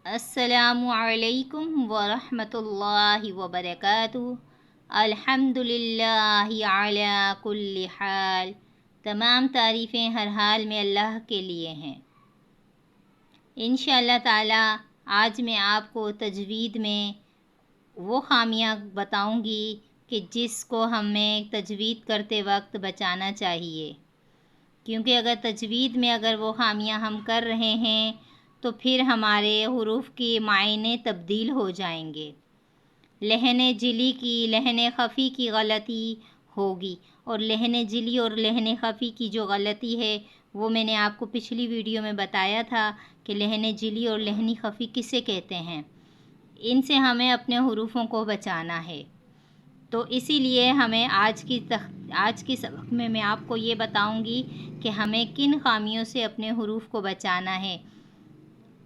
السلام علیکم ورحمۃ اللہ وبرکاتہ۔ الحمدللہ علی کل حال، تمام تعریفیں ہر حال میں اللہ کے لیے ہیں۔ انشاءاللہ تعالی آج میں آپ کو تجوید میں وہ خامیاں بتاؤں گی کہ جس کو ہمیں تجوید کرتے وقت بچانا چاہیے، کیونکہ اگر تجوید میں وہ خامیاں ہم کر رہے ہیں تو پھر ہمارے حروف کے معنی تبدیل ہو جائیں گے، لحن جلی کی لحن خفی کی غلطی ہوگی، اور لحن جلی اور لحن خفی کی جو غلطی ہے وہ میں نے آپ کو پچھلی ویڈیو میں بتایا تھا کہ لحن جلی اور لحن خفی کسے کہتے ہیں۔ ان سے ہمیں اپنے حروفوں کو بچانا ہے، تو اسی لیے ہمیں آج کی سبق میں آپ کو یہ بتاؤں گی کہ ہمیں کن خامیوں سے اپنے حروف کو بچانا ہے۔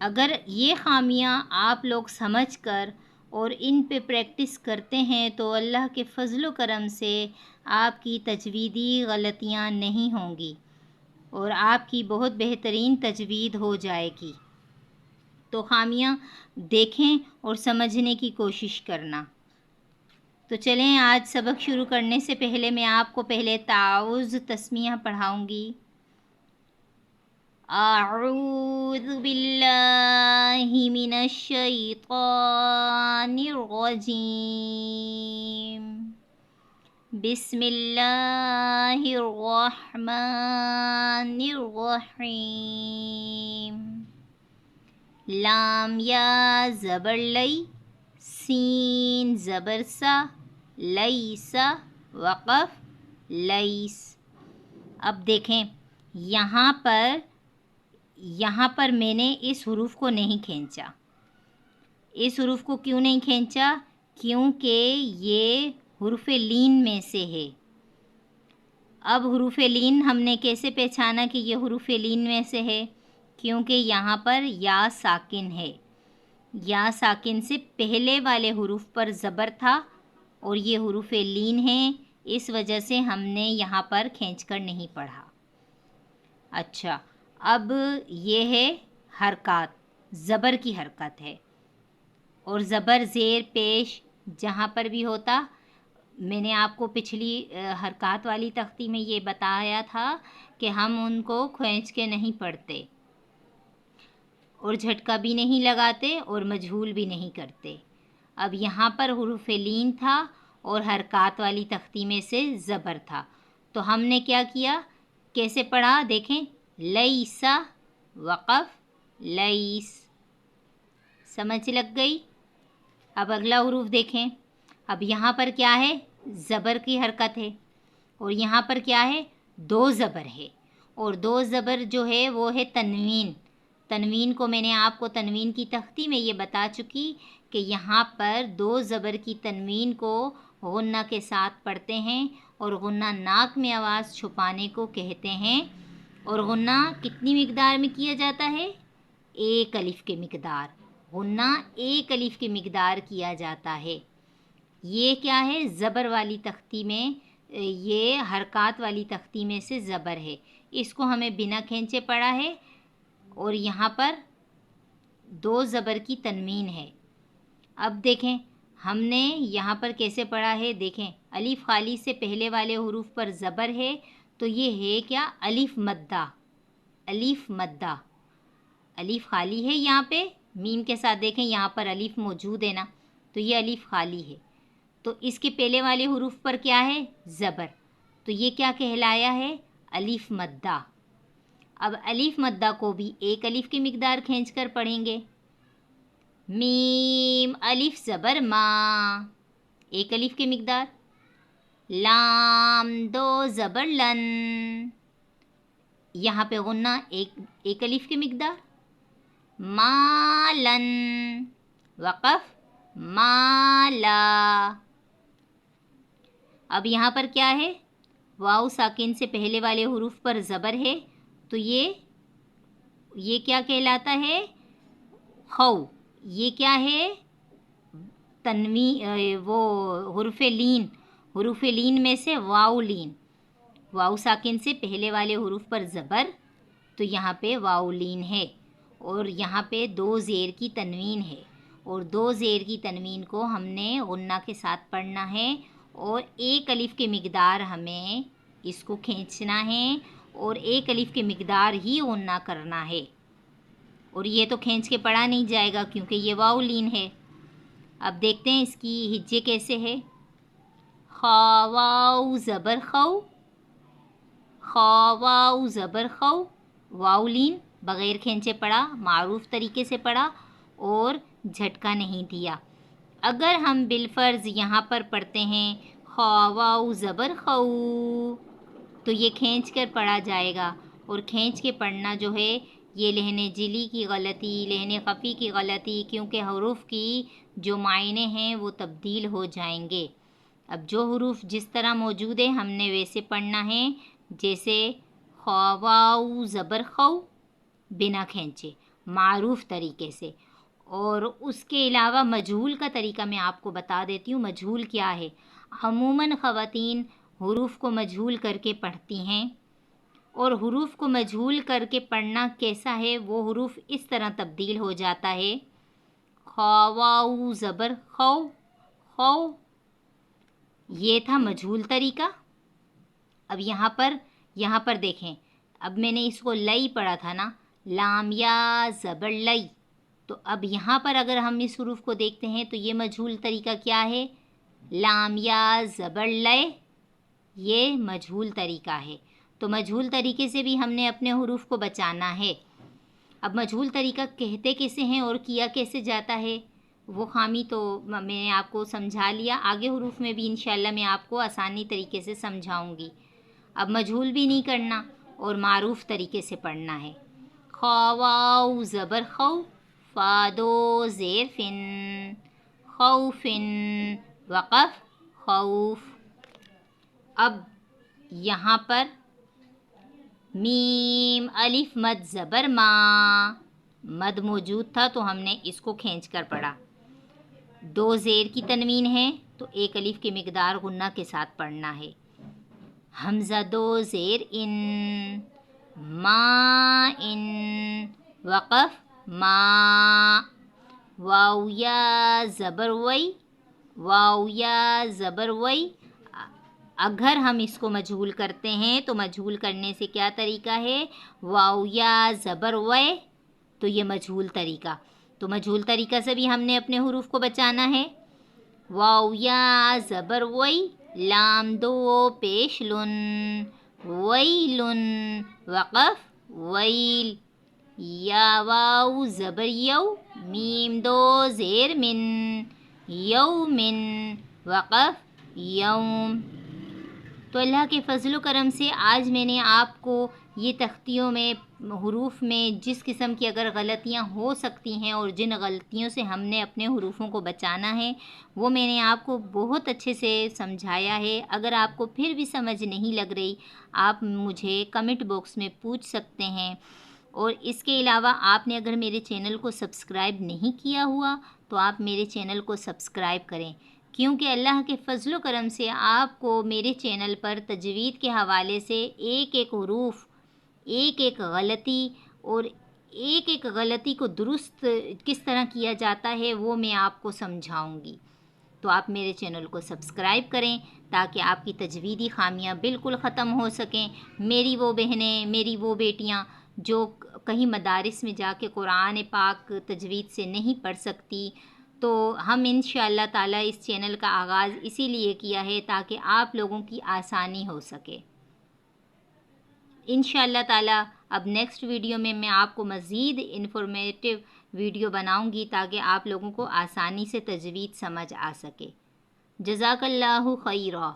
اگر یہ خامیاں آپ لوگ سمجھ کر اور ان پہ پریکٹس کرتے ہیں تو اللہ کے فضل و کرم سے آپ کی تجویدی غلطیاں نہیں ہوں گی اور آپ کی بہت بہترین تجوید ہو جائے گی۔ تو خامیاں دیکھیں اور سمجھنے کی کوشش کرنا۔ تو چلیں آج سبق شروع کرنے سے پہلے میں آپ کو پہلے تعوذ تسمیہ پڑھاؤں گی۔ اعوذ باللہ من الشیطان الرجیم، بسم اللہ الرحمن الرحیم۔ لام یا زبر لئی، سین زبر سا، لیسا وقف لیس۔ اب دیکھیں یہاں پر میں نے اس حروف کو نہیں کھینچا۔ اس حروف کو کیوں نہیں کھینچا؟ کیونکہ یہ حروف لین میں سے ہے۔ اب حروف لین ہم نے کیسے پہچانا کہ یہ حروف لین میں سے ہے؟ کیونکہ یہاں پر یا ساکن ہے، یا ساکن سے پہلے والے حروف پر زبر تھا اور یہ حروف لین ہیں، اس وجہ سے ہم نے یہاں پر کھینچ کر نہیں پڑھا۔ اچھا، اب یہ ہے حرکات، زبر کی حرکت ہے، اور زبر زیر پیش جہاں پر بھی ہوتا، میں نے آپ کو پچھلی حرکات والی تختی میں یہ بتایا تھا کہ ہم ان کو کھینچ کے نہیں پڑھتے اور جھٹکا بھی نہیں لگاتے اور مجہول بھی نہیں کرتے۔ اب یہاں پر حروف لین تھا اور حرکات والی تختی میں سے زبر تھا، تو ہم نے کیا کیا، کیسے پڑھا؟ دیکھیں، لیسا وقف لیس، سمجھ لگ گئی؟ اب اگلا حروف دیکھیں، اب یہاں پر کیا ہے؟ زبر کی حرکت ہے، اور یہاں پر کیا ہے؟ دو زبر ہے، اور دو زبر جو ہے وہ ہے تنوین۔ تنوین کو میں نے آپ کو تنوین کی تختی میں یہ بتا چکی کہ یہاں پر دو زبر کی تنوین کو غنہ کے ساتھ پڑھتے ہیں، اور غنہ ناک میں آواز چھپانے کو کہتے ہیں، اور غنہ کتنی مقدار میں کیا جاتا ہے؟ ایک الف کے مقدار، غنہ ایک الف کے مقدار کیا جاتا ہے۔ یہ کیا ہے؟ زبر والی تختی میں، یہ حرکات والی تختی میں سے زبر ہے، اس کو ہمیں بنا کھینچے پڑھا ہے، اور یہاں پر دو زبر کی تنوین ہے۔ اب دیکھیں ہم نے یہاں پر کیسے پڑھا ہے، دیکھیں الف خالی سے پہلے والے حروف پر زبر ہے، تو یہ ہے کیا؟ الف مدہ، الف مدہ، الف خالی ہے یہاں پہ میم کے ساتھ، دیکھیں یہاں پر الف موجود ہے نا، تو یہ الف خالی ہے، تو اس کے پہلے والے حروف پر کیا ہے؟ زبر، تو یہ کیا کہلایا ہے؟ الف مدہ۔ اب الف مدہ کو بھی ایک الف کی مقدار کھینچ کر پڑھیں گے۔ میم الف زبر ما، ایک الف کی مقدار۔ لام دو زبر لن، یہاں پہ غنہ ایک الف کی مقدار۔ مالن وقف مالا۔ اب یہاں پر کیا ہے؟ واو ساکن سے پہلے والے حروف پر زبر ہے، تو یہ کیا کہلاتا ہے؟ خو۔ یہ کیا ہے؟ تنوین، وہ حروف لین، حروف لین میں سے واو لین، واو ساکن سے پہلے والے حروف پر زبر، تو یہاں پہ واو لین ہے، اور یہاں پہ 2 زیر کی تنوین ہے، اور 2 زیر کی تنوین کو ہم نے غنہ کے ساتھ پڑھنا ہے، اور 1 الف کی مقدار ہمیں اس کو کھینچنا ہے، اور 1 الف کی مقدار ہی غنہ کرنا ہے، اور یہ تو کھینچ کے پڑھا نہیں جائے گا کیونکہ یہ واو لین ہے۔ اب دیکھتے ہیں اس کی ہجے کیسے ہے۔ خا واو زبر خو، خا واو زبر خو، واو لین بغیر کھینچے پڑھا، معروف طریقے سے پڑھا اور جھٹکا نہیں دیا۔ اگر ہم بالفرض یہاں پر پڑھتے ہیں خا واو زبر خو تو یہ کھینچ کر پڑھا جائے گا، اور کھینچ کے پڑھنا جو ہے یہ لہن جلی کی غلطی، لہن خفی کی غلطی، کیونکہ حروف کی جو معنی ہیں وہ تبدیل ہو جائیں گے۔ اب جو حروف جس طرح موجود ہے ہم نے ویسے پڑھنا ہے، جیسے خا واو زبر خو بنا کھینچے، معروف طریقے سے۔ اور اس کے علاوہ مجہول کا طریقہ میں آپ کو بتا دیتی ہوں۔ مجہول کیا ہے؟ عموماً خواتین حروف کو مجہول کر کے پڑھتی ہیں، اور حروف کو مجہول کر کے پڑھنا کیسا ہے؟ وہ حروف اس طرح تبدیل ہو جاتا ہے، خا واو زبر خو، خو، یہ تھا مجہول طریقہ۔ اب یہاں پر دیکھیں، اب میں نے اس کو لئی پڑھا تھا نا، لام یا زبر لئی، تو اب یہاں پر اگر ہم اس حروف کو دیکھتے ہیں تو یہ مجہول طریقہ کیا ہے؟ لام یا زبر لے، یہ مجہول طریقہ ہے۔ تو مجہول طریقے سے بھی ہم نے اپنے حروف کو بچانا ہے۔ اب مجہول طریقہ کہتے کیسے ہیں اور کیا کیسے جاتا ہے، وہ خامی تو میں نے آپ کو سمجھا لیا، آگے حروف میں بھی انشاءاللہ میں آپ کو آسانی طریقے سے سمجھاؤں گی۔ اب مجہول بھی نہیں کرنا اور معروف طریقے سے پڑھنا ہے۔ خا واو زبر خو، فا دو زیر فن، خوفن، وقف خوف۔ اب یہاں پر میم الف مد زبر ما، مد موجود تھا تو ہم نے اس کو کھینچ کر پڑھا۔ 2 زیر کی تنوین ہے تو 1 الف کی مقدار غنہ کے ساتھ پڑھنا ہے۔ حمزہ 2 زیر ان، ما ان، وقف ما، واو یا زبر وئی، واو یا زبر وئی۔ اگر ہم اس کو مجہول کرتے ہیں تو مجہول کرنے سے کیا طریقہ ہے؟ واو یا زبر وے، تو یہ مجہول طریقہ، تو مجہول طریقہ سے بھی ہم نے اپنے حروف کو بچانا ہے۔ واو یا زبر وئی، لام 2 پیش لن، ویلن، وقف ویل، یا واو زبر یو، میم 2 زیر من، یومن، وقف یوم۔ تو اللہ کے فضل و کرم سے آج میں نے آپ کو یہ تختیوں میں حروف میں جس قسم کی اگر غلطیاں ہو سکتی ہیں اور جن غلطیوں سے ہم نے اپنے حروفوں کو بچانا ہے وہ میں نے آپ کو بہت اچھے سے سمجھایا ہے۔ اگر آپ کو پھر بھی سمجھ نہیں لگ رہی آپ مجھے کمنٹ باکس میں پوچھ سکتے ہیں، اور اس کے علاوہ آپ نے اگر میرے چینل کو سبسکرائب نہیں کیا ہوا تو آپ میرے چینل کو سبسکرائب کریں، کیونکہ اللہ کے فضل و کرم سے آپ کو میرے چینل پر تجوید کے حوالے سے ایک ایک حروف، ایک ایک غلطی اور ایک ایک غلطی کو درست کس طرح کیا جاتا ہے وہ میں آپ کو سمجھاؤں گی۔ تو آپ میرے چینل کو سبسکرائب کریں تاکہ آپ کی تجویدی خامیاں بالکل ختم ہو سکیں۔ میری وہ بہنیں، میری وہ بیٹیاں جو کہیں مدارس میں جا کے قرآن پاک تجوید سے نہیں پڑھ سکتی، تو ہم انشاءاللہ تعالیٰ اس چینل کا آغاز اسی لیے کیا ہے تاکہ آپ لوگوں کی آسانی ہو سکے۔ انشاءاللہ تعالیٰ اب نیکسٹ ویڈیو میں آپ کو مزید انفارمیٹیو ویڈیو بناؤں گی تاکہ آپ لوگوں کو آسانی سے تجوید سمجھ آ سکے۔ جزاک اللہ خیرہ۔